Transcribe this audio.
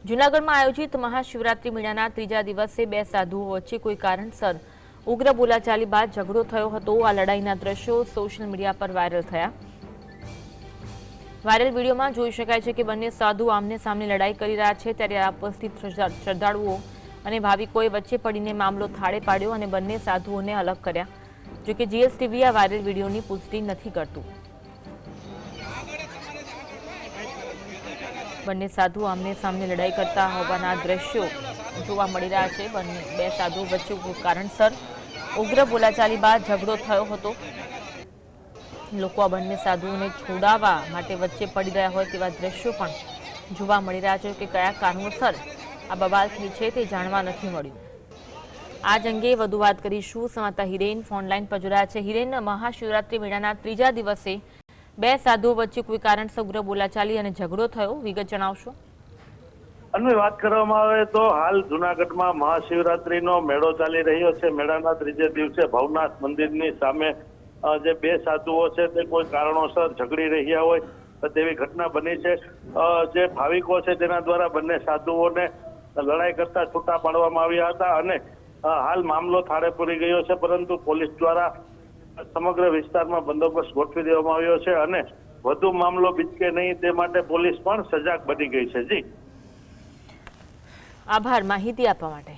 જૂનાગઢમાં આયોજિત મહાશિવરાત્રી મેળાના ત્રીજા દિવસે બે સાધુઓ વચ્ચે કોઈ કારણસર ઉગ્ર બોલાચાલી બાદ ઝઘડો થયો હતો। આ લડાઈના દ્રશ્યો સોશિયલ મીડિયા પર વાયરલ થયા। વાયરલ વિડીયોમાં જોઈ શકાય છે કે બંને સાધુ આમને સામને લડાઈ કરી રહ્યા છે, ત્યારે આ ઉપસ્થિત શ્રદ્ધાળુઓ અને ભાવિકોએ વચ્ચે પડીને મામલો થાળે પાડ્યો અને બંને સાધુઓને અલગ કર્યા। જો કે જીએસટીવી આ વાયરલ વિડીયોની પુષ્ટિ નથી કરતું। બંને સાધુ આમને સામને લડાઈ કરતા હોવાના દ્રશ્યો જોવા મળી રહ્યા છે। બે સાધુઓ વચ્ચે કારણસર ઉગ્ર બોલાચાલી બાદ ઝઘડો થયો હતો। લોકો આ બંને સાધુઓને છોડાવવા માટે વચ્ચે પડી રહ્યા હોય તેવા દ્રશ્યો પણ જોવા મળી રહ્યા છે કે કયા કારણોસર આ બબાલ થઈ છે તે જાણવા નથી મળ્યું। આ અંગે વધુ વાત કરીશું। સંવાદદાતા હિરેન ફોનલાઈન પર જોડાયા છે। હિરેન, મહાશિવરાત્રી મેળાના ત્રીજા દિવસે બે સાધુઓ વચ્ચે કોઈ કારણસર ઉગ્ર બોલાચાલી અને ઝઘડો થયો, વિગત જણાવશો? અન્ય વાત કરવામાં આવે તો હાલ જૂનાગઢમાં મહાશિવરાત્રીનો મેળો ચાલી રહ્યો છે। મેળાના ત્રીજે દિવસે ભવનાથ મંદિરની સામે જે બે સાધુઓ છે તે કોઈ કારણોસર ઝઘડી રહ્યા હોય તેવી ઘટના બની છે। જે ભાવિકો છે તેના દ્વારા બંને સાધુઓને લડાઈ કરતા છૂટા પાડવામાં આવ્યા હતા અને હાલ મામલો થાળે પડી ગયો છે, પરંતુ પોલીસ દ્વારા સમગ્ર વિસ્તારમાં બંદોબસ્ત ગોઠવી દેવામાં આવ્યો છે અને વધુ મામલો બીચકે નહીં તે માટે પોલીસ પણ સજાગ બની ગઈ છે। જી, આભાર માહિતી આપવા માટે।